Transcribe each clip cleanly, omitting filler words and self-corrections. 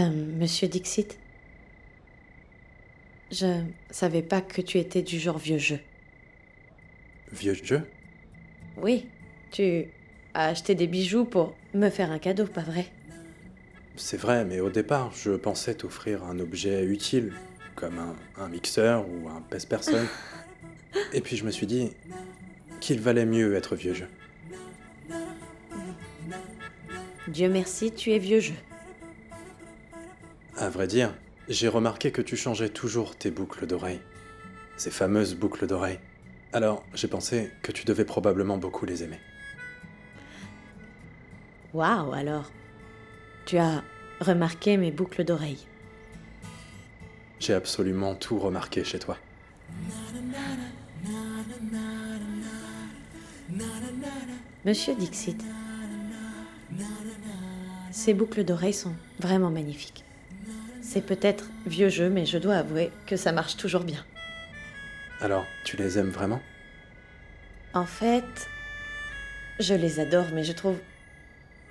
Monsieur Dixit, je savais pas que tu étais du genre vieux jeu. Vieux jeu? Oui, tu as acheté des bijoux pour me faire un cadeau, pas vrai? C'est vrai, mais au départ, je pensais t'offrir un objet utile, comme un mixeur ou un pèse-personne. Et puis je me suis dit qu'il valait mieux être vieux jeu. Dieu merci, tu es vieux jeu. À vrai dire, j'ai remarqué que tu changeais toujours tes boucles d'oreilles. Ces fameuses boucles d'oreilles. Alors, j'ai pensé que tu devais probablement beaucoup les aimer. Waouh, alors. Tu as remarqué mes boucles d'oreilles. J'ai absolument tout remarqué chez toi. Monsieur Dixit, ces boucles d'oreilles sont vraiment magnifiques. C'est peut-être vieux jeu, mais je dois avouer que ça marche toujours bien. Alors, tu les aimes vraiment? En fait, je les adore, mais je trouve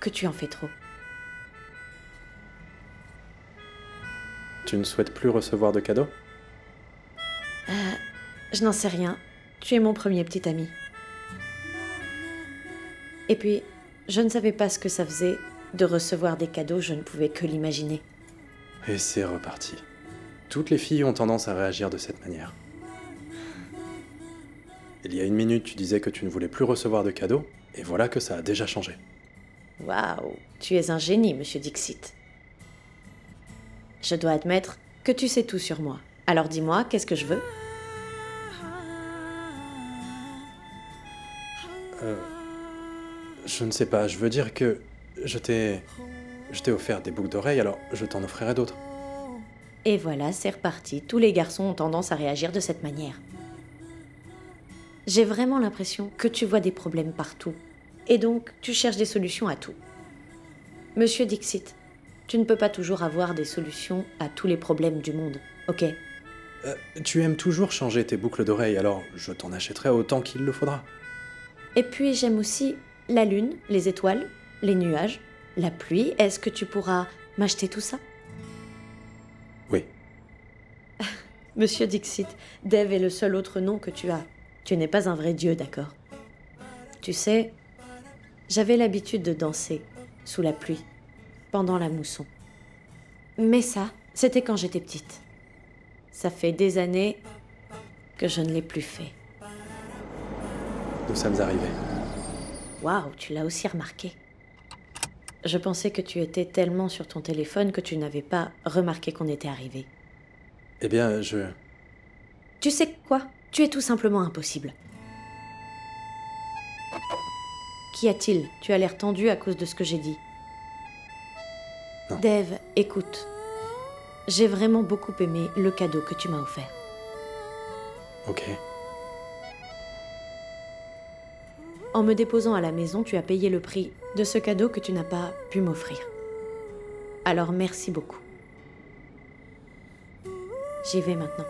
que tu en fais trop. Tu ne souhaites plus recevoir de cadeaux? Je n'en sais rien. Tu es mon premier petit ami. Et puis, je ne savais pas ce que ça faisait de recevoir des cadeaux, je ne pouvais que l'imaginer. Et c'est reparti. Toutes les filles ont tendance à réagir de cette manière. Il y a 1 minute, tu disais que tu ne voulais plus recevoir de cadeaux, et voilà que ça a déjà changé. Waouh, tu es un génie, monsieur Dixit. Je dois admettre que tu sais tout sur moi. Alors dis-moi, qu'est-ce que je veux? Je ne sais pas, je veux dire que je t'ai offert des boucles d'oreilles, alors je t'en offrirai d'autres. Et voilà, c'est reparti. Tous les garçons ont tendance à réagir de cette manière. J'ai vraiment l'impression que tu vois des problèmes partout. Et donc, tu cherches des solutions à tout. Monsieur Dixit, tu ne peux pas toujours avoir des solutions à tous les problèmes du monde, ok? Tu aimes toujours changer tes boucles d'oreilles, alors je t'en achèterai autant qu'il le faudra. Et puis, j'aime aussi la lune, les étoiles, les nuages, la pluie. Est-ce que tu pourras m'acheter tout ça? Oui. Monsieur Dixit, Dev est le seul autre nom que tu as. Tu n'es pas un vrai dieu, d'accord? Tu sais, j'avais l'habitude de danser sous la pluie, pendant la mousson. Mais ça, c'était quand j'étais petite. Ça fait des années que je ne l'ai plus fait. Nous sommes arrivés. Waouh, tu l'as aussi remarqué. Je pensais que tu étais tellement sur ton téléphone que tu n'avais pas remarqué qu'on était arrivé. Eh bien, Tu sais quoi? Tu es tout simplement impossible. Qu'y a-t-il? Tu as l'air tendu à cause de ce que j'ai dit. Non. Dev, écoute. J'ai vraiment beaucoup aimé le cadeau que tu m'as offert. Ok. En me déposant à la maison, tu as payé le prix de ce cadeau que tu n'as pas pu m'offrir. Alors merci beaucoup. J'y vais maintenant.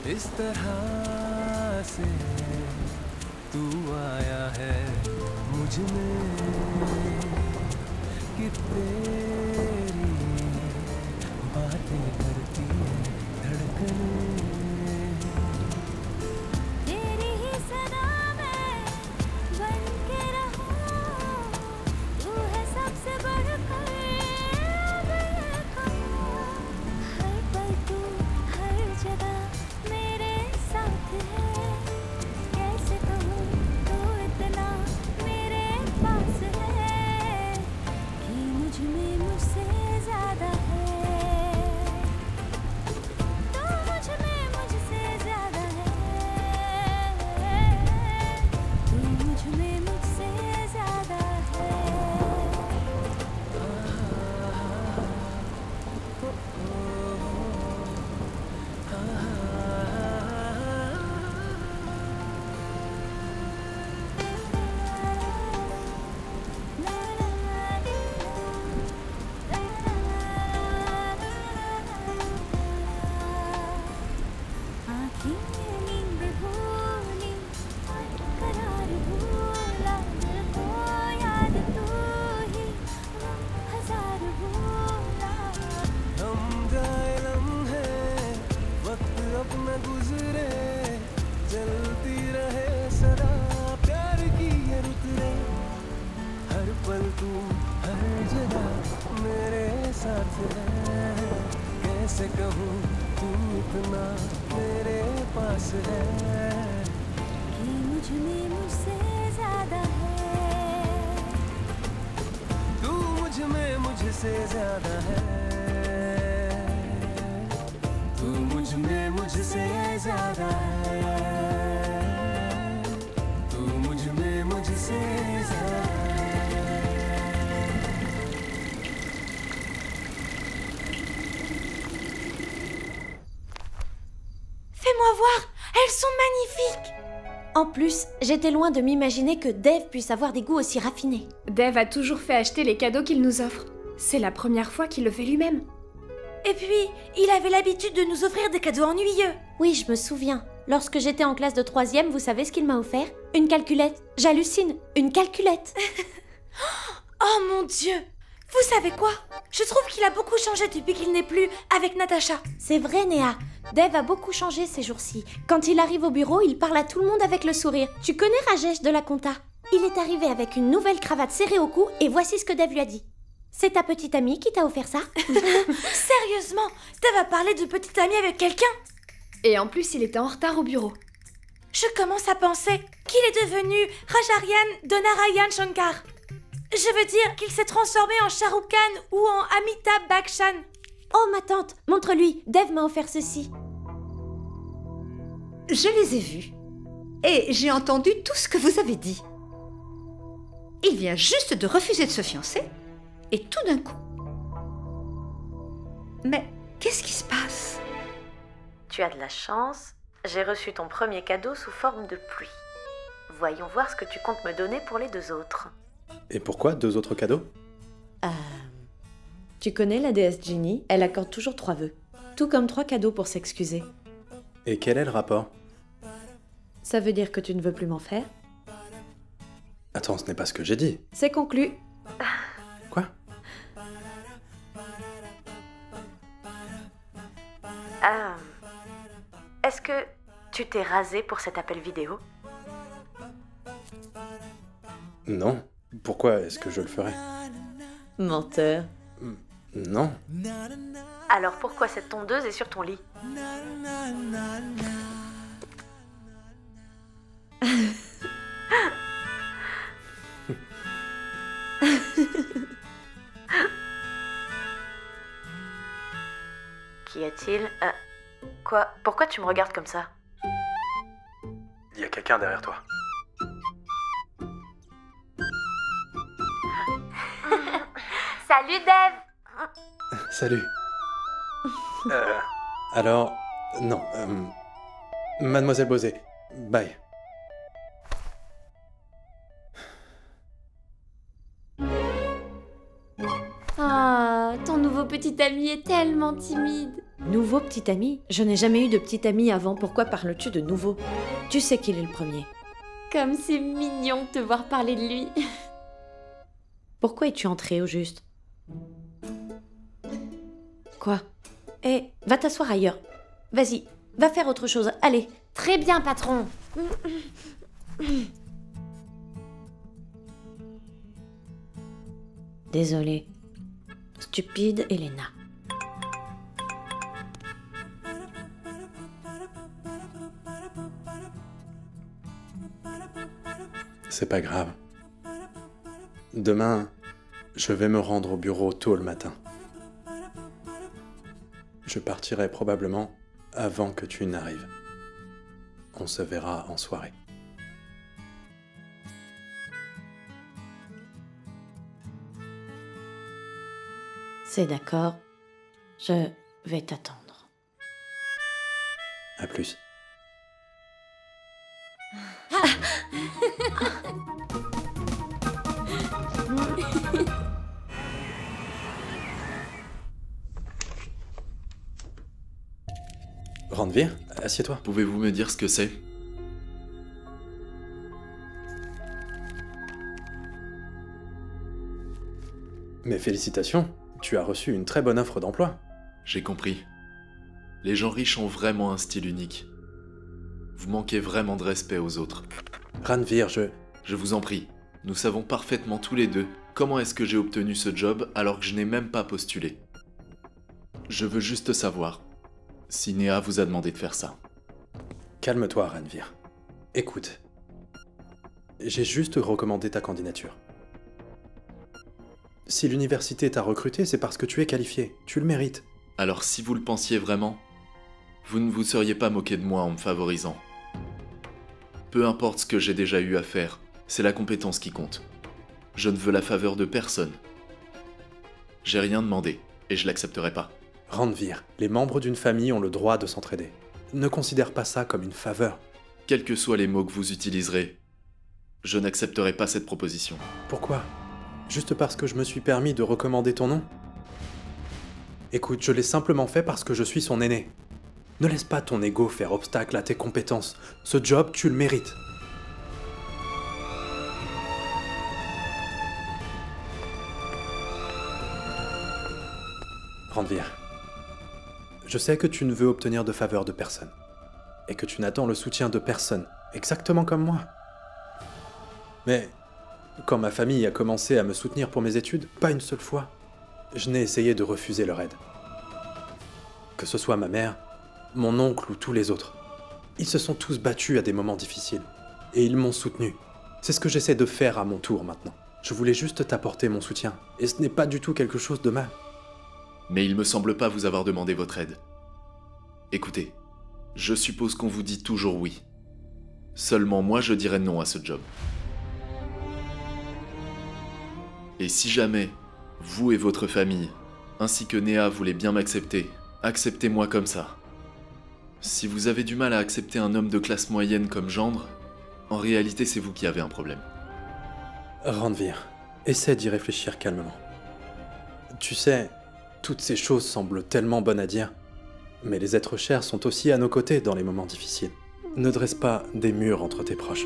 इस तरह से तू आया है मुझ में कि तेरी बातें करती है धड़कने तेरी ही सदा में बन के रहूं तू है सबसे बढ़कर अब ये कहूं हर पल तू हर जगह मेरे साथ है कैसे कहूं तू इतना मेरे पास है, कैसे कहूँ तू इतना मेरे पास है कि मुझ में मुझसे ज्यादा है। तू मुझ में मुझसे ज्यादा है, तू मुझ में मुझसे ज्यादा है, तू मुझ में मुझसे ज्यादा है। Fais-moi voir, elles sont magnifiques. En plus, j'étais loin de m'imaginer que Dave puisse avoir des goûts aussi raffinés. Dave a toujours fait acheter les cadeaux qu'il nous offre. C'est la première fois qu'il le fait lui-même. Et puis, il avait l'habitude de nous offrir des cadeaux ennuyeux. Oui, je me souviens. Lorsque j'étais en classe de 3e, vous savez ce qu'il m'a offert? Une calculette. J'hallucine, une calculette. Oh mon Dieu! Vous savez quoi? Je trouve qu'il a beaucoup changé depuis qu'il n'est plus avec Natacha. C'est vrai, Néa. Dave a beaucoup changé ces jours-ci. Quand il arrive au bureau, il parle à tout le monde avec le sourire. Tu connais Rajesh de la compta? Il est arrivé avec une nouvelle cravate serrée au cou et voici ce que Dave lui a dit. C'est ta petite amie qui t'a offert ça? Sérieusement, Dave a parlé de petite amie avec quelqu'un? Et en plus, il était en retard au bureau. Je commence à penser qu'il est devenu Rajarian Donarayan Shankar. Je veux dire qu'il s'est transformé en Shah Rukh Khan ou en Amitabh Bachchan. Oh, ma tante, montre-lui. Dave m'a offert ceci. Je les ai vus. Et j'ai entendu tout ce que vous avez dit. Il vient juste de refuser de se fiancer. Et tout d'un coup... Mais qu'est-ce qui se passe? Tu as de la chance. J'ai reçu ton premier cadeau sous forme de pluie. Voyons voir ce que tu comptes me donner pour les deux autres. Et pourquoi 2 autres cadeaux? Tu connais la déesse Ginny? Elle accorde toujours 3 vœux. Tout comme 3 cadeaux pour s'excuser. Et quel est le rapport? Ça veut dire que tu ne veux plus m'en faire? Attends, ce n'est pas ce que j'ai dit. C'est conclu. Quoi? Est-ce que tu t'es rasé pour cet appel vidéo? Non. Pourquoi est-ce que je le ferais? Menteur. Non. Alors pourquoi cette tondeuse est sur ton lit? Qu'y a-t-il? Quoi? Pourquoi tu me regardes comme ça? Il y a quelqu'un derrière toi. Salut Dave! Salut. Alors... Non. Mademoiselle Bosé. Bye. Ah, ton nouveau petit ami est tellement timide. Nouveau petit ami? Je n'ai jamais eu de petit ami avant, pourquoi parles-tu de nouveau? Tu sais qu'il est le premier. Comme c'est mignon de te voir parler de lui. Pourquoi es-tu entré au juste? Quoi? Eh, va t'asseoir ailleurs. Vas-y, va faire autre chose. Allez. Très bien, patron. Désolée. Stupide Elena. C'est pas grave. Demain, je vais me rendre au bureau tôt le matin. Je partirai probablement avant que tu n'arrives. On se verra en soirée. C'est d'accord. Je vais t'attendre. À plus. Ranveer, assieds-toi. Pouvez-vous me dire ce que c'est? Mes félicitations, tu as reçu une très bonne offre d'emploi. J'ai compris. Les gens riches ont vraiment un style unique. Vous manquez vraiment de respect aux autres. Ranveer, Je vous en prie, nous savons parfaitement tous les deux comment est-ce que j'ai obtenu ce job alors que je n'ai même pas postulé. Je veux juste savoir si Néa vous a demandé de faire ça. Calme-toi, Ranvir. Écoute. J'ai juste recommandé ta candidature. Si l'université t'a recruté, c'est parce que tu es qualifié. Tu le mérites. Alors si vous le pensiez vraiment, vous ne vous seriez pas moqué de moi en me favorisant. Peu importe ce que j'ai déjà eu à faire, c'est la compétence qui compte. Je ne veux la faveur de personne. J'ai rien demandé, et je l'accepterai pas. Ranvir, les membres d'une famille ont le droit de s'entraider. Ne considère pas ça comme une faveur. Quels que soient les mots que vous utiliserez, je n'accepterai pas cette proposition. Pourquoi? Juste parce que je me suis permis de recommander ton nom? Écoute, je l'ai simplement fait parce que je suis son aîné. Ne laisse pas ton ego faire obstacle à tes compétences. Ce job, tu le mérites. Ranvir, je sais que tu ne veux obtenir de faveur de personne. Et que tu n'attends le soutien de personne, exactement comme moi. Mais quand ma famille a commencé à me soutenir pour mes études, pas une seule fois, je n'ai essayé de refuser leur aide. Que ce soit ma mère, mon oncle ou tous les autres. Ils se sont tous battus à des moments difficiles. Et ils m'ont soutenu. C'est ce que j'essaie de faire à mon tour maintenant. Je voulais juste t'apporter mon soutien. Et ce n'est pas du tout quelque chose de mal. Mais il me semble pas vous avoir demandé votre aide. Écoutez, je suppose qu'on vous dit toujours oui. Seulement moi je dirais non à ce job. Et si jamais, vous et votre famille, ainsi que Néa voulez bien m'accepter, acceptez-moi comme ça. Si vous avez du mal à accepter un homme de classe moyenne comme gendre, en réalité c'est vous qui avez un problème. Ranvir, essaie d'y réfléchir calmement. Tu sais, toutes ces choses semblent tellement bonnes à dire, mais les êtres chers sont aussi à nos côtés dans les moments difficiles. Ne dresse pas des murs entre tes proches.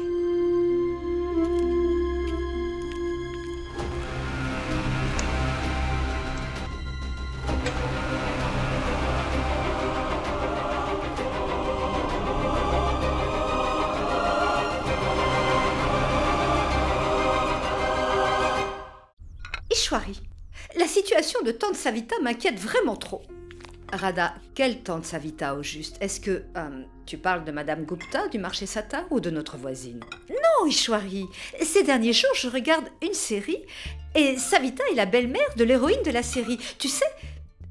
Ishwari, la situation de Tante Savita m'inquiète vraiment trop. Radha, quelle Tante Savita au juste? Est-ce que tu parles de Madame Gupta du marché Sata ou de notre voisine? Non, Ishwari. Ces derniers jours, je regarde une série et Savita est la belle-mère de l'héroïne de la série. Tu sais,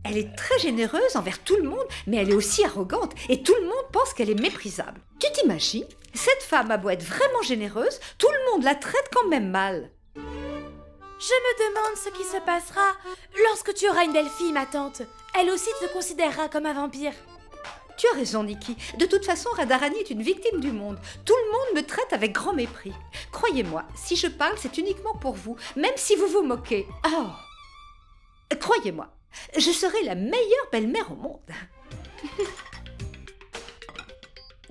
elle est très généreuse envers tout le monde, mais elle est aussi arrogante et tout le monde pense qu'elle est méprisable. Tu t'imagines? Cette femme a beau être vraiment généreuse, tout le monde la traite quand même mal. Je me demande ce qui se passera lorsque tu auras une belle fille, ma tante. Elle aussi te considérera comme un vampire. Tu as raison, Nikki. De toute façon, Radharani est une victime du monde. Tout le monde me traite avec grand mépris. Croyez-moi, si je parle, c'est uniquement pour vous, même si vous vous moquez. Oh! Croyez-moi, je serai la meilleure belle-mère au monde.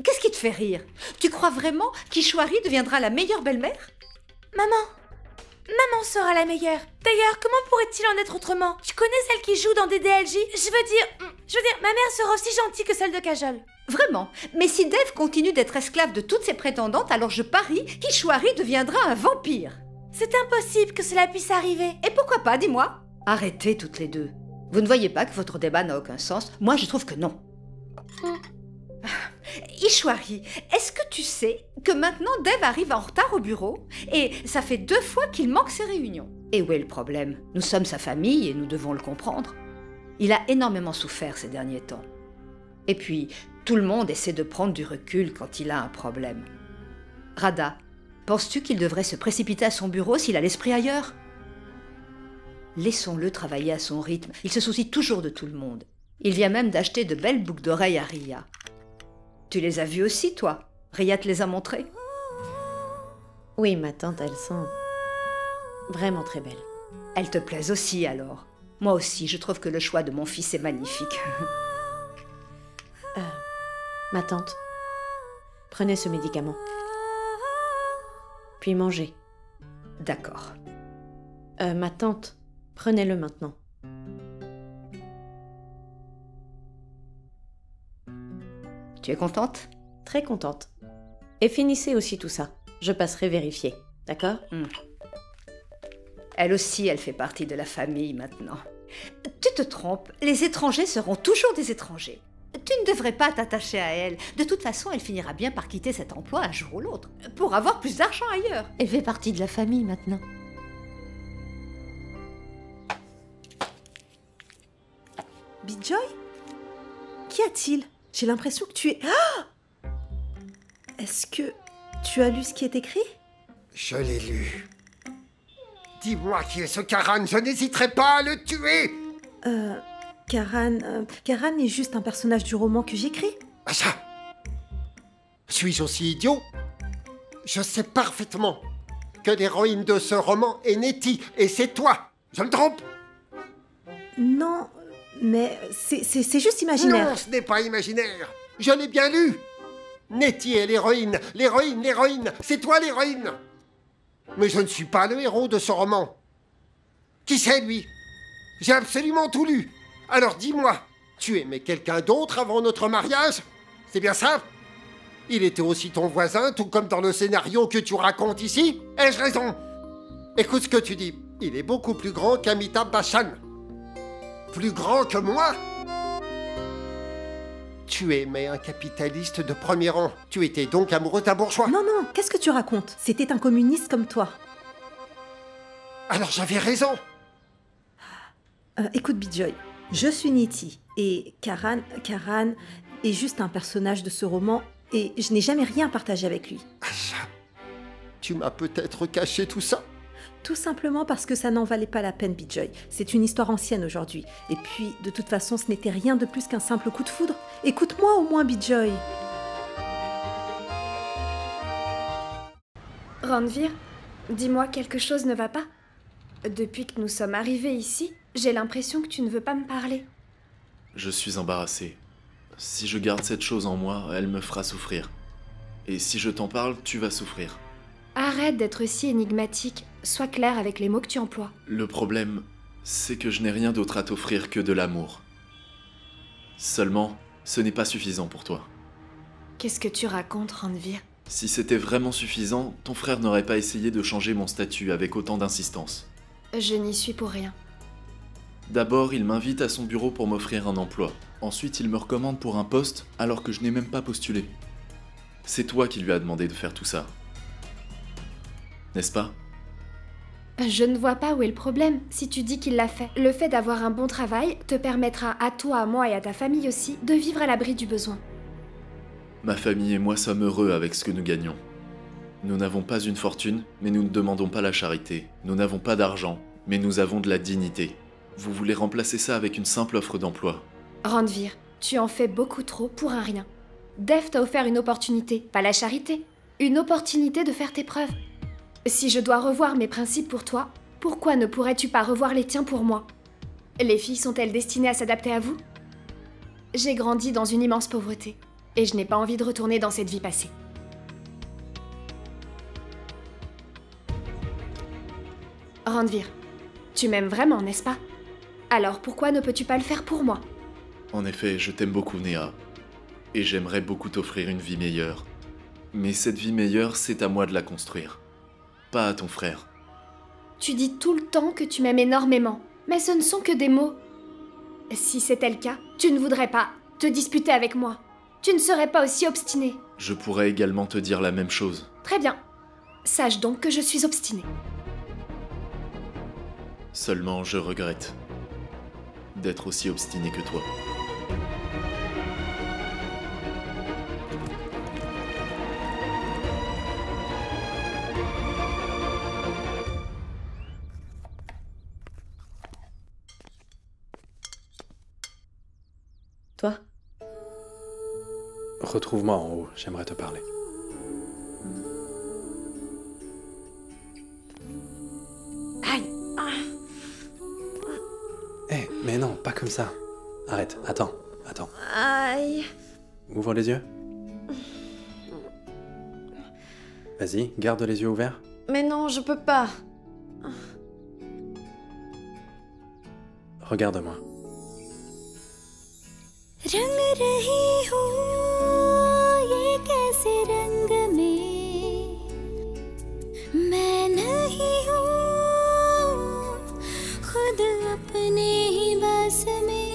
Qu'est-ce qui te fait rire? Tu crois vraiment qu'Ishwari deviendra la meilleure belle-mère? Maman sera la meilleure. D'ailleurs, comment pourrait-il en être autrement? Tu connais celle qui joue dans DDLJ? Je veux dire, ma mère sera aussi gentille que celle de Kajol. Vraiment. Mais si Dev continue d'être esclave de toutes ses prétendantes, alors je parie qu'Ishwari deviendra un vampire. C'est impossible que cela puisse arriver. Et pourquoi pas, dis-moi? Arrêtez toutes les deux. Vous ne voyez pas que votre débat n'a aucun sens? Moi, je trouve que non. Ishwari, est-ce que tu sais que maintenant Dev arrive en retard au bureau et ça fait 2 fois qu'il manque ses réunions? Et où est le problème? Nous sommes sa famille et nous devons le comprendre. Il a énormément souffert ces derniers temps. Et puis, tout le monde essaie de prendre du recul quand il a un problème. Radha, penses-tu qu'il devrait se précipiter à son bureau s'il a l'esprit ailleurs? Laissons-le travailler à son rythme. Il se soucie toujours de tout le monde. Il vient même d'acheter de belles boucles d'oreilles à Ria. Tu les as vues aussi, toi? Ria te les a montrées? Oui, ma tante, elles sont vraiment très belles. Elles te plaisent aussi, alors? Moi aussi, je trouve que le choix de mon fils est magnifique. Ma tante, prenez ce médicament. Puis mangez. D'accord. Ma tante, prenez-le maintenant. Tu es contente? Très contente. Et finissez aussi tout ça. Je passerai vérifier, d'accord? Elle aussi, elle fait partie de la famille maintenant. Tu te trompes, les étrangers seront toujours des étrangers. Tu ne devrais pas t'attacher à elle. De toute façon, elle finira bien par quitter cet emploi un jour ou l'autre, pour avoir plus d'argent ailleurs. Elle fait partie de la famille maintenant. Bijoy? Qu'y a-t-il? J'ai l'impression que tu es... Ah! Est-ce que tu as lu ce qui est écrit? Je l'ai lu. Dis-moi qui est ce Karan, je n'hésiterai pas à le tuer. Karan est juste un personnage du roman que j'écris. Ah ça! Suis-je aussi idiot? Je sais parfaitement que l'héroïne de ce roman est Nettie, et c'est toi. Je me trompe? Non, mais c'est juste imaginaire. Non, ce n'est pas imaginaire. Je l'ai bien lu. Nettie est l'héroïne, l'héroïne, c'est toi l'héroïne. Mais je ne suis pas le héros de ce roman. Qui c'est, lui? J'ai absolument tout lu. Alors dis-moi, tu aimais quelqu'un d'autre avant notre mariage? C'est bien ça? Il était aussi ton voisin, tout comme dans le scénario que tu racontes ici? Ai-je raison? Écoute ce que tu dis. Il est beaucoup plus grand qu'Amitabh Bachchan. Plus grand que moi? Tu aimais un capitaliste de premier rang. Tu étais donc amoureux d'un bourgeois. Non, qu'est-ce que tu racontes? C'était un communiste comme toi. Alors j'avais raison. Écoute, Bijoy, je suis Nettie, et Karan est juste un personnage de ce roman, et je n'ai jamais rien partagé avec lui. Tu m'as peut-être caché tout ça? Tout simplement parce que ça n'en valait pas la peine, Bijoy. C'est une histoire ancienne aujourd'hui. Et puis, de toute façon, ce n'était rien de plus qu'un simple coup de foudre. Écoute-moi au moins, Bijoy. Ranveer, dis-moi, quelque chose ne va pas? Depuis que nous sommes arrivés ici, j'ai l'impression que tu ne veux pas me parler. Je suis embarrassé. Si je garde cette chose en moi, elle me fera souffrir. Et si je t'en parle, tu vas souffrir. Arrête d'être si énigmatique. Sois clair avec les mots que tu emploies. Le problème, c'est que je n'ai rien d'autre à t'offrir que de l'amour. Seulement, ce n'est pas suffisant pour toi. Qu'est-ce que tu racontes, Ranveer? Si c'était vraiment suffisant, ton frère n'aurait pas essayé de changer mon statut avec autant d'insistance. Je n'y suis pour rien. D'abord, il m'invite à son bureau pour m'offrir un emploi. Ensuite, il me recommande pour un poste alors que je n'ai même pas postulé. C'est toi qui lui as demandé de faire tout ça. N'est-ce pas? Je ne vois pas où est le problème si tu dis qu'il l'a fait. Le fait d'avoir un bon travail te permettra à toi, à moi et à ta famille aussi de vivre à l'abri du besoin. Ma famille et moi sommes heureux avec ce que nous gagnons. Nous n'avons pas une fortune, mais nous ne demandons pas la charité. Nous n'avons pas d'argent, mais nous avons de la dignité. Vous voulez remplacer ça avec une simple offre d'emploi. Ranveer, tu en fais beaucoup trop pour un rien. Dev t'a offert une opportunité, pas la charité. Une opportunité de faire tes preuves. Si je dois revoir mes principes pour toi, pourquoi ne pourrais-tu pas revoir les tiens pour moi? Les filles sont-elles destinées à s'adapter à vous? J'ai grandi dans une immense pauvreté, et je n'ai pas envie de retourner dans cette vie passée. Ranveer, tu m'aimes vraiment, n'est-ce pas? Alors pourquoi ne peux-tu pas le faire pour moi? En effet, je t'aime beaucoup, Néha. Et j'aimerais beaucoup t'offrir une vie meilleure. Mais cette vie meilleure, c'est à moi de la construire. Pas à ton frère. Tu dis tout le temps que tu m'aimes énormément, mais ce ne sont que des mots. Si c'était le cas, tu ne voudrais pas te disputer avec moi. Tu ne serais pas aussi obstiné. Je pourrais également te dire la même chose. Très bien. Sache donc que je suis obstinée. Seulement, je regrette d'être aussi obstiné que toi. Toi? Retrouve-moi en haut, j'aimerais te parler. Aïe! Eh, mais non, pas comme ça. Arrête, attends. Aïe! Ouvre les yeux. Vas-y, garde les yeux ouverts. Mais non, je peux pas. Regarde-moi. रंग रही हूँ ये कैसे रंग में मैं नहीं हूँ खुद अपने ही बस में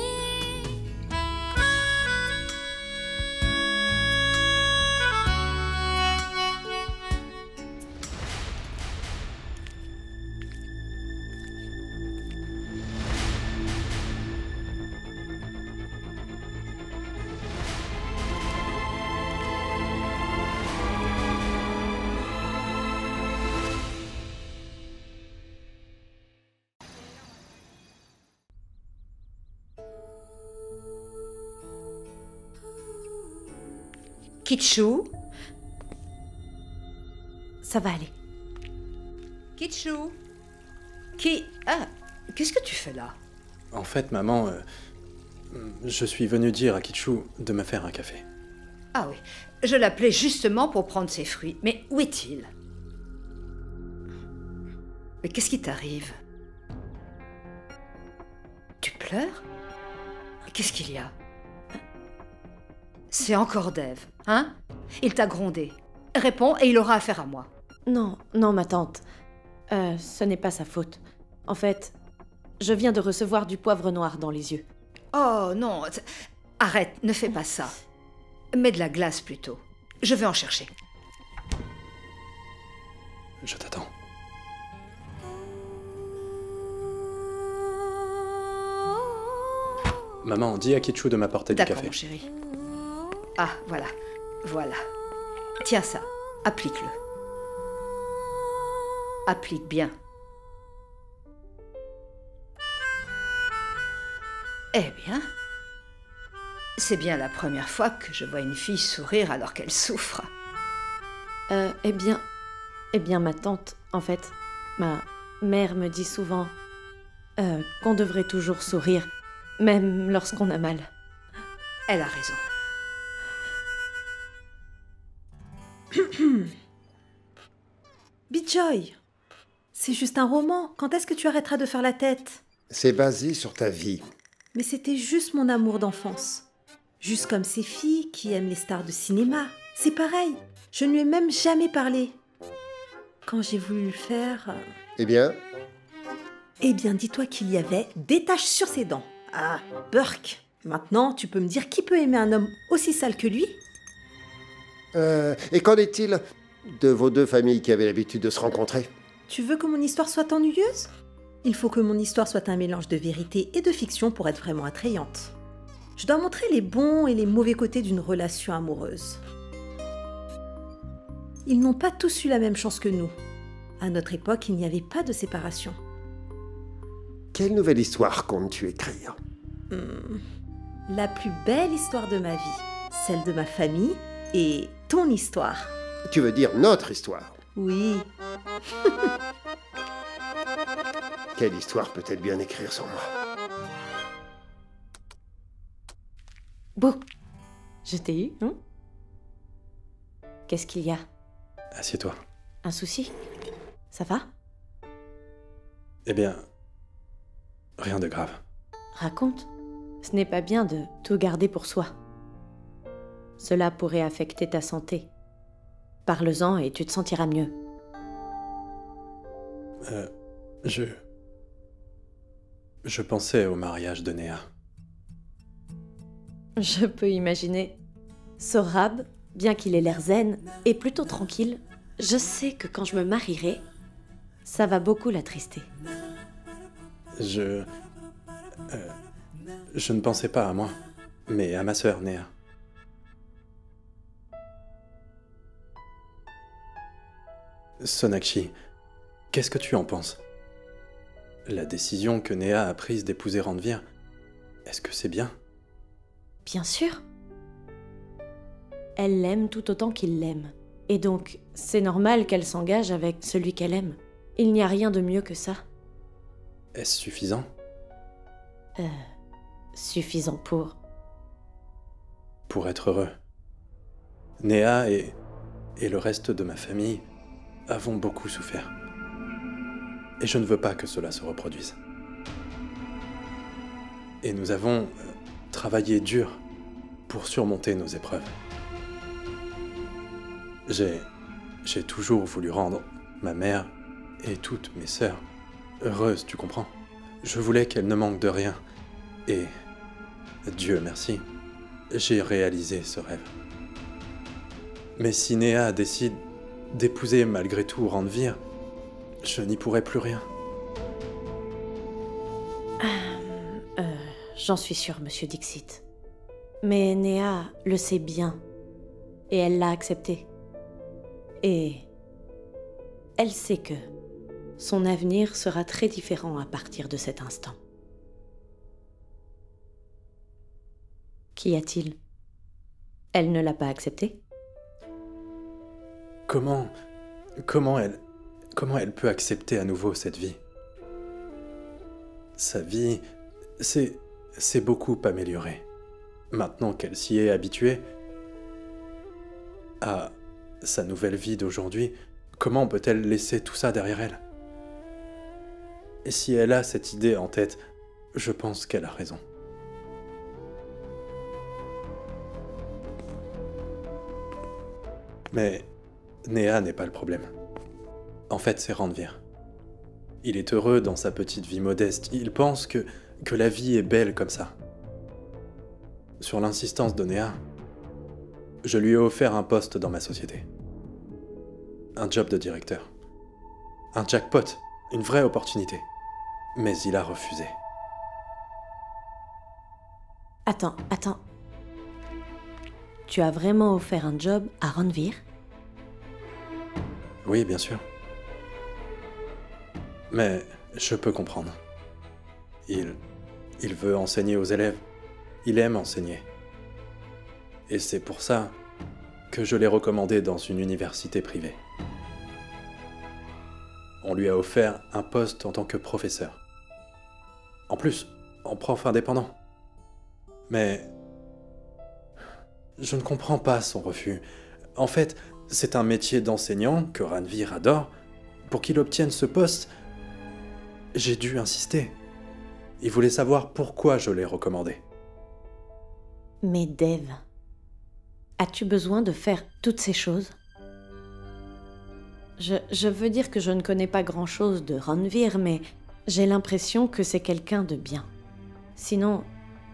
Kitchou? Ça va aller. Kitchou? Ah, qu'est-ce que tu fais là? En fait, maman, je suis venu dire à Kitchou de me faire un café. Ah oui, je l'appelais justement pour prendre ses fruits. Mais où est-il? Mais qu'est-ce qui t'arrive? Tu pleures? Qu'est-ce qu'il y a? C'est encore Dave, hein? Il t'a grondé. Réponds et il aura affaire à moi. Non, non, ma tante. Ce n'est pas sa faute. En fait, je viens de recevoir du poivre noir dans les yeux. Oh non, arrête, ne fais pas ça. Mets de la glace plutôt. Je vais en chercher. Je t'attends. Maman, dis à Kitchou de m'apporter du D'accord, café. mon chéri. Ah, voilà. Voilà. Tiens ça, applique-le. Applique bien. Eh bien, c'est bien la première fois que je vois une fille sourire alors qu'elle souffre. Eh bien, ma tante, en fait, ma mère me dit souvent qu'on devrait toujours sourire, même lorsqu'on a mal. Elle a raison. Bijoy, c'est juste un roman. Quand est-ce que tu arrêteras de faire la tête? C'est basé sur ta vie. Mais c'était juste mon amour d'enfance. Juste comme ces filles qui aiment les stars de cinéma. C'est pareil. Je ne lui ai même jamais parlé. Quand j'ai voulu le faire... Eh bien, dis-toi qu'il y avait des taches sur ses dents. Ah, Burke. Maintenant, tu peux me dire qui peut aimer un homme aussi sale que lui? et qu'en est-il de vos deux familles qui avaient l'habitude de se rencontrer? Tu veux que mon histoire soit ennuyeuse? Il faut que mon histoire soit un mélange de vérité et de fiction pour être vraiment attrayante. Je dois montrer les bons et les mauvais côtés d'une relation amoureuse. Ils n'ont pas tous eu la même chance que nous. À notre époque, il n'y avait pas de séparation. Quelle nouvelle histoire comptes-tu écrire? La plus belle histoire de ma vie, celle de ma famille et ton histoire. Tu veux dire notre histoire? Oui. Quelle histoire peut-elle bien écrire sans moi? Beau, je t'ai eu, hein? Qu'est-ce qu'il y a? Assieds-toi. Un souci? Ça va? Eh bien, rien de grave. Raconte. Ce n'est pas bien de tout garder pour soi. Cela pourrait affecter ta santé. Parle-en et tu te sentiras mieux. Je pensais au mariage de Néa. Je peux imaginer. Sorab, bien qu'il ait l'air zen et plutôt tranquille, je sais que quand je me marierai, ça va beaucoup l'attrister. Je ne pensais pas à moi, mais à ma sœur Néa. Sonakshi, qu'est-ce que tu en penses? La décision que Néa a prise d'épouser Randvir, est-ce que c'est bien? Bien sûr. Elle l'aime tout autant qu'il l'aime. Et donc, c'est normal qu'elle s'engage avec celui qu'elle aime. Il n'y a rien de mieux que ça. Est-ce suffisant? Suffisant pour... Pour être heureux. Néa et le reste de ma famille avons beaucoup souffert. Et je ne veux pas que cela se reproduise. Et nous avons travaillé dur pour surmonter nos épreuves. J'ai toujours voulu rendre ma mère et toutes mes sœurs heureuses, tu comprends? Je voulais qu'elles ne manquent de rien Et, Dieu merci, j'ai réalisé ce rêve. Mais si Néa décide d'épouser malgré tout Randvir, je n'y pourrai plus rien. J'en suis sûre, monsieur Dixit. Mais Néa le sait bien. Et elle l'a accepté. Et elle sait que son avenir sera très différent à partir de cet instant. Qu'y a-t-il? Elle ne l'a pas accepté? Comment elle peut accepter à nouveau cette vie? Sa vie s'est beaucoup améliorée. Maintenant qu'elle s'y est habituée à sa nouvelle vie d'aujourd'hui, comment peut-elle laisser tout ça derrière elle? Et si elle a cette idée en tête, je pense qu'elle a raison. Mais Néa n'est pas le problème. En fait, c'est Randvir. Il est heureux dans sa petite vie modeste. Il pense que la vie est belle comme ça. Sur l'insistance de Néa, je lui ai offert un poste dans ma société. Un job de directeur. Un jackpot, une vraie opportunité. Mais il a refusé. Attends. Tu as vraiment offert un job à Randvir? Oui, bien sûr. Mais je peux comprendre. Il veut enseigner aux élèves. Il aime enseigner. Et c'est pour ça que je l'ai recommandé dans une université privée. On lui a offert un poste en tant que professeur. En plus, en prof indépendant. Mais je ne comprends pas son refus. En fait, c'est un métier d'enseignant que Randvir adore. Pour qu'il obtienne ce poste, j'ai dû insister. Il voulait savoir pourquoi je l'ai recommandé. Mais Dev, as-tu besoin de faire toutes ces choses? Je veux dire que je ne connais pas grand-chose de Randvir, mais j'ai l'impression que c'est quelqu'un de bien. Sinon,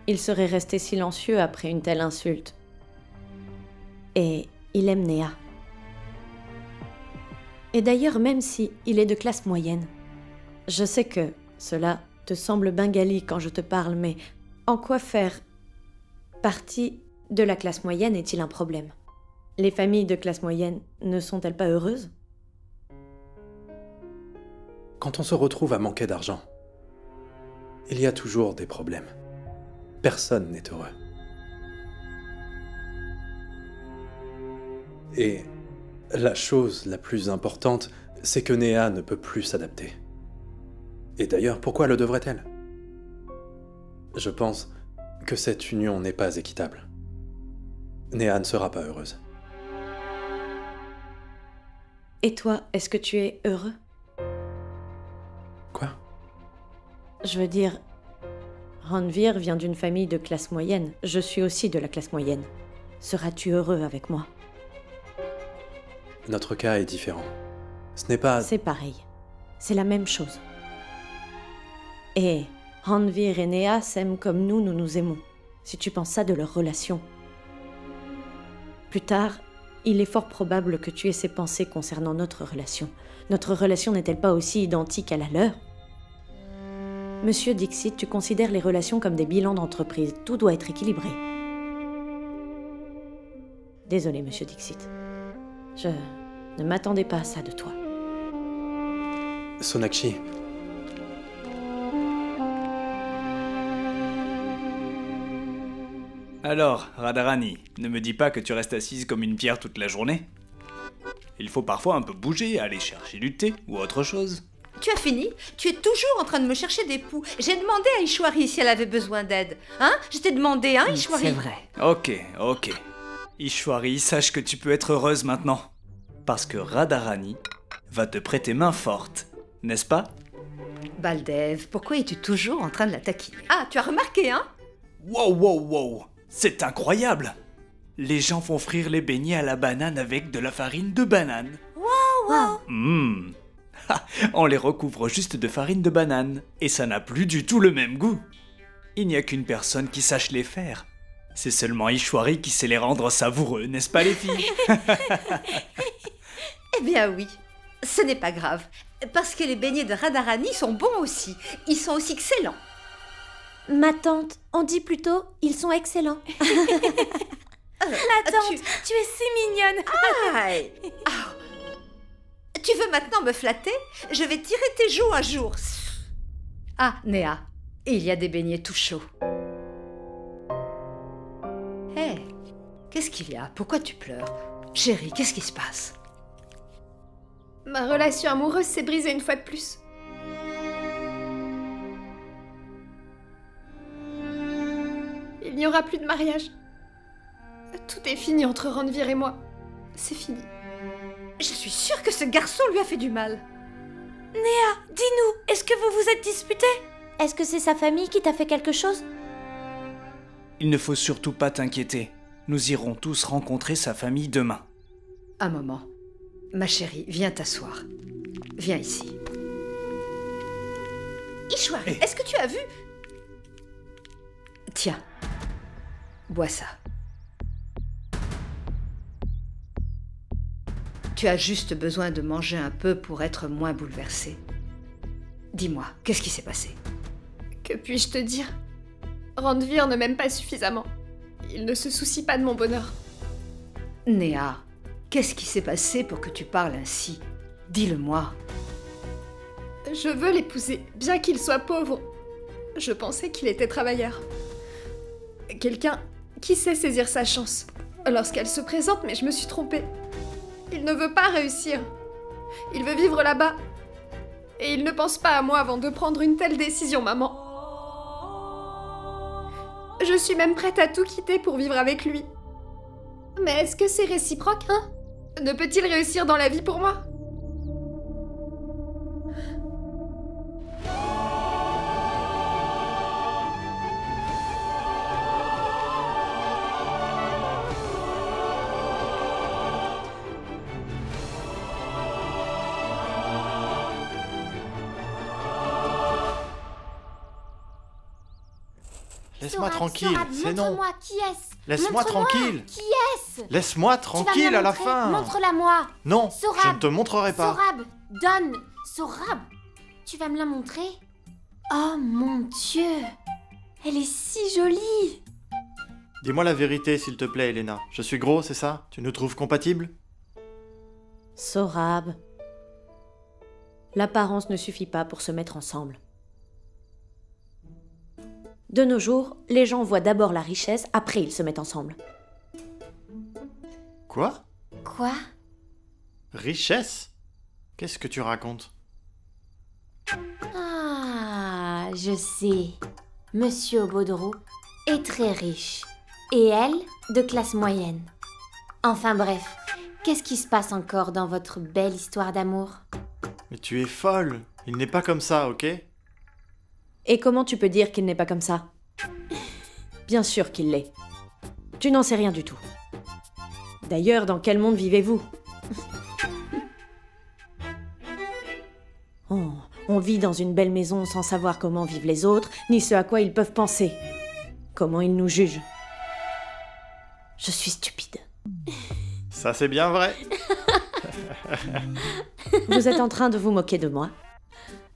il serait resté silencieux après une telle insulte. Et il aime Néa. Et d'ailleurs, même si il est de classe moyenne, je sais que cela te semble bengali quand je te parle, mais en quoi faire partie de la classe moyenne est-il un problème? Les familles de classe moyenne ne sont-elles pas heureuses? Quand on se retrouve à manquer d'argent, il y a toujours des problèmes. Personne n'est heureux. Et la chose la plus importante, c'est que Néa ne peut plus s'adapter. Et d'ailleurs, pourquoi le devrait-elle? Je pense que cette union n'est pas équitable. Néa ne sera pas heureuse. Et toi, est-ce que tu es heureux? Quoi? Je veux dire, Randvir vient d'une famille de classe moyenne. Je suis aussi de la classe moyenne. Seras-tu heureux avec moi? Notre cas est différent. Ce n'est pas... C'est pareil. C'est la même chose. Et Randvir et Néa s'aiment comme nous nous aimons. Si tu penses ça de leur relation. Plus tard, il est fort probable que tu aies ces pensées concernant notre relation. Notre relation n'est-elle pas aussi identique à la leur? Monsieur Dixit, tu considères les relations comme des bilans d'entreprise. Tout doit être équilibré. Désolé, Monsieur Dixit. Je ne m'attendais pas à ça de toi. Sonakshi. Alors, Radharani, ne me dis pas que tu restes assise comme une pierre toute la journée. Il faut parfois un peu bouger, aller chercher du thé ou autre chose. Tu as fini? Tu es toujours en train de me chercher des poux. J'ai demandé à Ishwari si elle avait besoin d'aide. Hein? Je t'ai demandé, hein, Ishwari? C'est vrai. Ok. Ishwari, sache que tu peux être heureuse maintenant. Parce que Radharani va te prêter main forte, n'est-ce pas? Baldev, pourquoi es-tu toujours en train de la taquiner? Ah, tu as remarqué, hein? Wow! C'est incroyable! Les gens font frire les beignets à la banane avec de la farine de banane. Wow. On les recouvre juste de farine de banane, et ça n'a plus du tout le même goût. il n'y a qu'une personne qui sache les faire. C'est seulement Ishwari qui sait les rendre savoureux, n'est-ce pas les filles? Eh bien oui, ce n'est pas grave, parce que les beignets de Radharani sont bons aussi. Ils sont aussi excellents. Ma tante, on dit plutôt ils sont excellents. La tante, tu es si mignonne. Aïe. Ah. Tu veux maintenant me flatter? Je vais tirer tes joues un jour. Ah, Néa, il y a des beignets tout chauds. Hé, qu'est-ce qu'il y a? Pourquoi tu pleures? Chérie, qu'est-ce qui se passe? Ma relation amoureuse s'est brisée une fois de plus. Il n'y aura plus de mariage. Tout est fini entre Ranveer et moi. C'est fini. Je suis sûre que ce garçon lui a fait du mal. Néa, dis-nous, est-ce que vous vous êtes disputés? Est-ce que c'est sa famille qui t'a fait quelque chose? Il ne faut surtout pas t'inquiéter. Nous irons tous rencontrer sa famille demain. Un moment. Ma chérie, viens t'asseoir. Viens ici. Ishwari, est-ce que tu as vu? Tiens. Bois ça. Tu as juste besoin de manger un peu pour être moins bouleversée. Dis-moi, qu'est-ce qui s'est passé? Que puis-je te dire? Ranveer ne m'aime pas suffisamment. Il ne se soucie pas de mon bonheur. Néa, qu'est-ce qui s'est passé pour que tu parles ainsi? Dis-le-moi. Je veux l'épouser, bien qu'il soit pauvre. Je pensais qu'il était travailleur. Quelqu'un qui sait saisir sa chance lorsqu'elle se présente, mais je me suis trompée. Il ne veut pas réussir. Il veut vivre là-bas. Et il ne pense pas à moi avant de prendre une telle décision, maman. Je suis même prête à tout quitter pour vivre avec lui. Mais est-ce que c'est réciproque, hein? Ne peut-il réussir dans la vie pour moi? Laisse-moi tranquille, c'est non. Montre-moi, qui est-ce? Laisse-moi tranquille. Qui est-ce? Laisse-moi tranquille à la fin. Montre-la moi. Non, Sohrab, je ne te montrerai pas. Sohrab, donne. Sohrab, tu vas me la montrer? Oh mon Dieu, elle est si jolie. Dis-moi la vérité, s'il te plaît, Elena. Je suis gros, c'est ça? Tu nous trouves compatibles? Sohrab, l'apparence ne suffit pas pour se mettre ensemble. De nos jours, les gens voient d'abord la richesse, après ils se mettent ensemble. Quoi? Quoi? Richesse? Qu'est-ce que tu racontes? Ah, je sais. Monsieur Baudreau est très riche. Et elle, de classe moyenne. Enfin bref, qu'est-ce qui se passe encore dans votre belle histoire d'amour? Mais tu es folle. Il n'est pas comme ça, ok? Et comment tu peux dire qu'il n'est pas comme ça? Bien sûr qu'il l'est. Tu n'en sais rien du tout. D'ailleurs, dans quel monde vivez-vous? Oh, on vit dans une belle maison sans savoir comment vivent les autres, ni ce à quoi ils peuvent penser. Comment ils nous jugent. Je suis stupide. Ça, c'est bien vrai. Vous êtes en train de vous moquer de moi?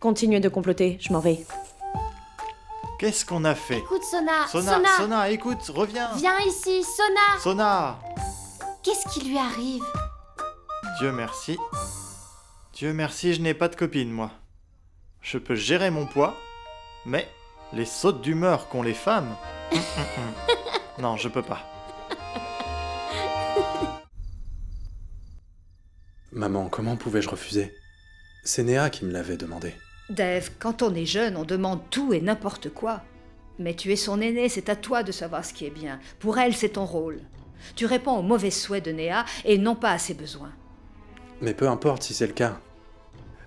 Continuez de comploter, je m'en vais. Qu'est-ce qu'on a fait? Écoute, Sona, Sona, écoute, reviens. Viens ici, Sona. Sona. Qu'est-ce qui lui arrive? Dieu merci. Dieu merci, je n'ai pas de copine, moi. Je peux gérer mon poids, mais les sautes d'humeur qu'ont les femmes... Non, je peux pas. Maman, comment pouvais-je refuser? C'est Néa qui me l'avait demandé. Dave, quand on est jeune, on demande tout et n'importe quoi. Mais tu es son aîné, c'est à toi de savoir ce qui est bien. Pour elle, c'est ton rôle. Tu réponds aux mauvais souhaits de Néa et non pas à ses besoins. Mais peu importe si c'est le cas.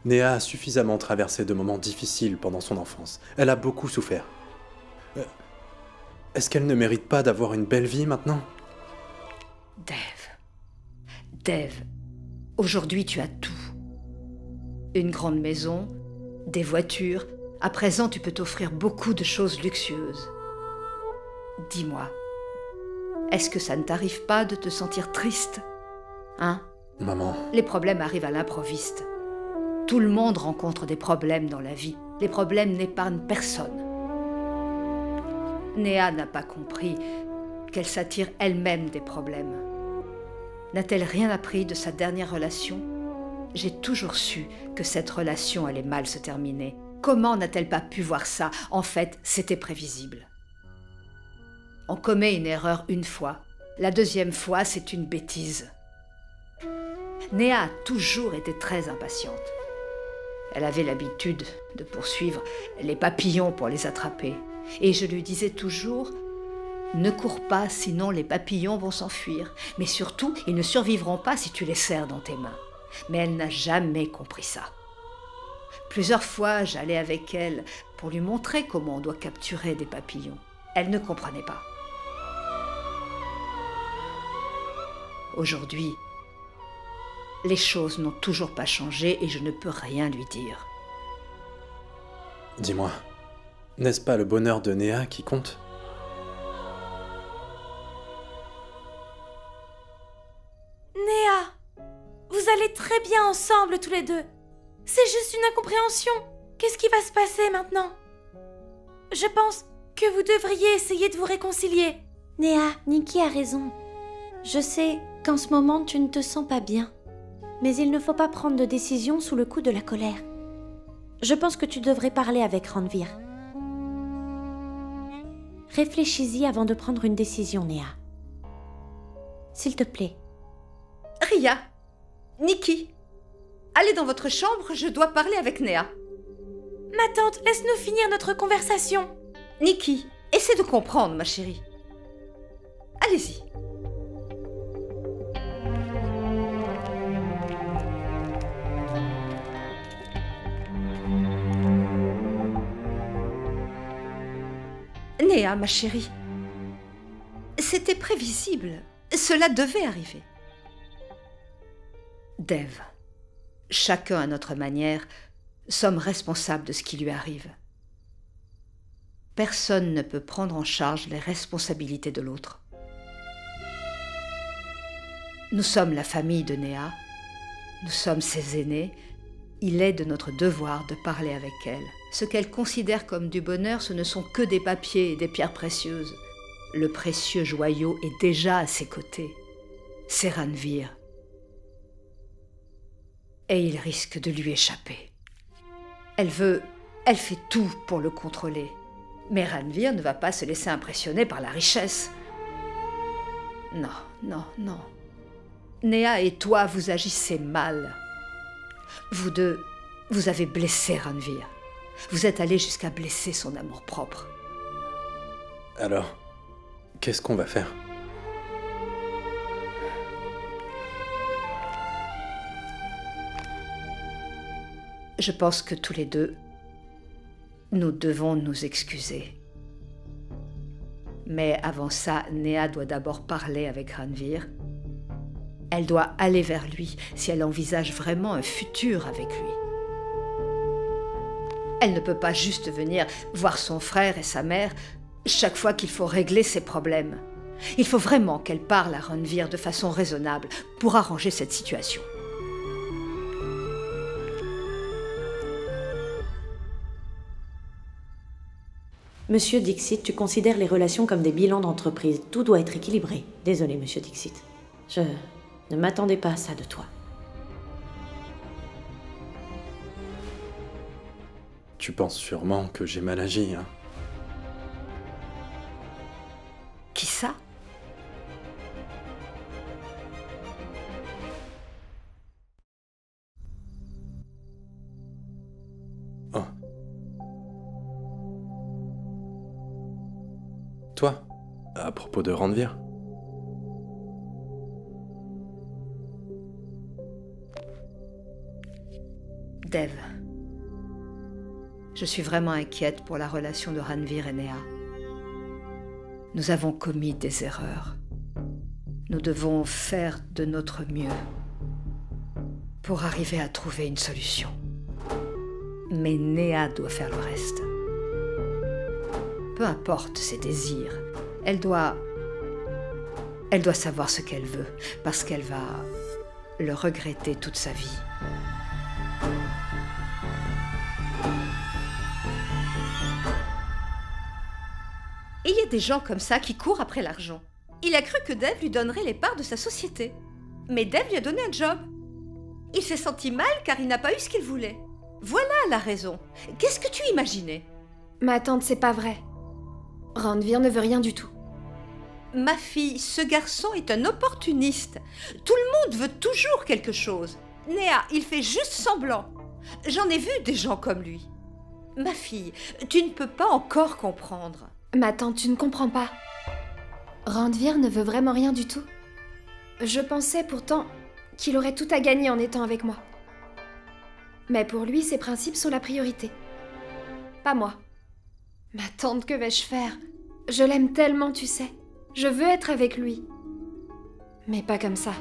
Néa a suffisamment traversé de moments difficiles pendant son enfance. Elle a beaucoup souffert. Est-ce qu'elle ne mérite pas d'avoir une belle vie maintenant? Dave, aujourd'hui tu as tout. Une grande maison, des voitures. À présent, tu peux t'offrir beaucoup de choses luxueuses. dis-moi, est-ce que ça ne t'arrive pas de te sentir triste? Hein? Maman, Les problèmes arrivent à l'improviste. Tout le monde rencontre des problèmes dans la vie. Les problèmes n'épargnent personne. Néa n'a pas compris qu'elle s'attire elle-même des problèmes. N'a-t-elle rien appris de sa dernière relation? J'ai toujours su que cette relation allait mal se terminer. Comment n'a-t-elle pas pu voir ça? En fait, c'était prévisible. On commet une erreur une fois. La deuxième fois, c'est une bêtise. Néa a toujours été très impatiente. Elle avait l'habitude de poursuivre les papillons pour les attraper. Et je lui disais toujours, ne cours pas, sinon les papillons vont s'enfuir. Mais surtout, ils ne survivront pas si tu les serres dans tes mains. Mais elle n'a jamais compris ça. Plusieurs fois, j'allais avec elle pour lui montrer comment on doit capturer des papillons. Elle ne comprenait pas. Aujourd'hui, les choses n'ont toujours pas changé et je ne peux rien lui dire. dis-moi, n'est-ce pas le bonheur de Néa qui compte? Néa, vous allez très bien ensemble tous les deux. C'est juste une incompréhension. Qu'est-ce qui va se passer maintenant? Je pense que vous devriez essayer de vous réconcilier. Néa, Nikki a raison. Je sais qu'en ce moment tu ne te sens pas bien. Mais il ne faut pas prendre de décision sous le coup de la colère. Je pense que tu devrais parler avec Ranveer. Réfléchis-y avant de prendre une décision, Néa. S'il te plaît. Ria, Nikki, allez dans votre chambre, je dois parler avec Néa. Ma tante, laisse-nous finir notre conversation. Nikki, essaie de comprendre, ma chérie. Allez-y. Néa, ma chérie, c'était prévisible. Cela devait arriver. Dev, chacun à notre manière, sommes responsables de ce qui lui arrive. Personne ne peut prendre en charge les responsabilités de l'autre. Nous sommes la famille de Néa, nous sommes ses aînés. Il est de notre devoir de parler avec elle. Ce qu'elle considère comme du bonheur, ce ne sont que des papiers et des pierres précieuses. Le précieux joyau est déjà à ses côtés. C'est Ranveer. Et il risque de lui échapper. Elle fait tout pour le contrôler. Mais Ranveer ne va pas se laisser impressionner par la richesse. Non, non, non. Néa et toi, vous agissez mal. Vous deux, vous avez blessé Ranveer. Vous êtes allés jusqu'à blesser son amour-propre. Alors, qu'est-ce qu'on va faire? Je pense que tous les deux, nous devons nous excuser. Mais avant ça, Néa doit d'abord parler avec Ranveer. Elle doit aller vers lui si elle envisage vraiment un futur avec lui. Elle ne peut pas juste venir voir son frère et sa mère chaque fois qu'il faut régler ses problèmes. Il faut vraiment qu'elle parle à Ranveer de façon raisonnable pour arranger cette situation. Monsieur Dixit, tu considères les relations comme des bilans d'entreprise. Tout doit être équilibré. Désolé, monsieur Dixit. Je ne m'attendais pas à ça de toi. Tu penses sûrement que j'ai mal agi, hein? Qui ça? Oh. Toi, à propos de Ranveer. Dev, je suis vraiment inquiète pour la relation de Ranveer et Néa. Nous avons commis des erreurs. Nous devons faire de notre mieux pour arriver à trouver une solution. Mais Néa doit faire le reste. Peu importe ses désirs, Elle doit savoir ce qu'elle veut, parce qu'elle va le regretter toute sa vie. Et il y a des gens comme ça qui courent après l'argent. Il a cru que Dave lui donnerait les parts de sa société. Mais Dave lui a donné un job. Il s'est senti mal car il n'a pas eu ce qu'il voulait. Voilà la raison. Qu'est-ce que tu imaginais? Ma tante, c'est pas vrai. Randvir ne veut rien du tout. Ma fille, ce garçon est un opportuniste. Tout le monde veut toujours quelque chose. Néa, il fait juste semblant. J'en ai vu des gens comme lui. Ma fille, tu ne peux pas encore comprendre. Ma tante, tu ne comprends pas. Randvir ne veut vraiment rien du tout. Je pensais pourtant qu'il aurait tout à gagner en étant avec moi. Mais pour lui, ses principes sont la priorité. Pas moi. Ma tante, que vais-je faire? Je l'aime tellement, tu sais. Je veux être avec lui. Mais pas comme ça.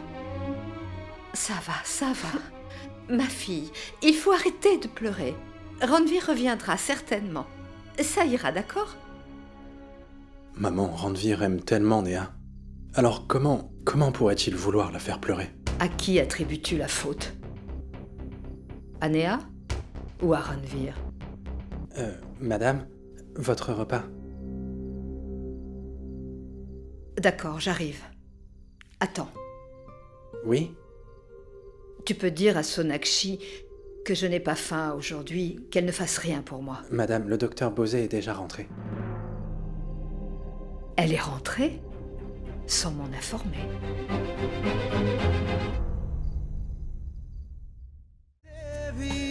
Ça va, ça va. Ma fille, il faut arrêter de pleurer. Randvir reviendra certainement. Ça ira, d'accord? Maman, Randvir aime tellement Néa. Alors comment pourrait-il vouloir la faire pleurer? À qui attribues-tu la faute? À Néa ou à Randvir? Madame, votre repas. D'accord, j'arrive. Attends. Oui? Tu peux dire à Sonakshi que je n'ai pas faim aujourd'hui, qu'elle ne fasse rien pour moi. Madame, le docteur Bosé est déjà rentré. Elle est rentrée sans m'en informer. Devi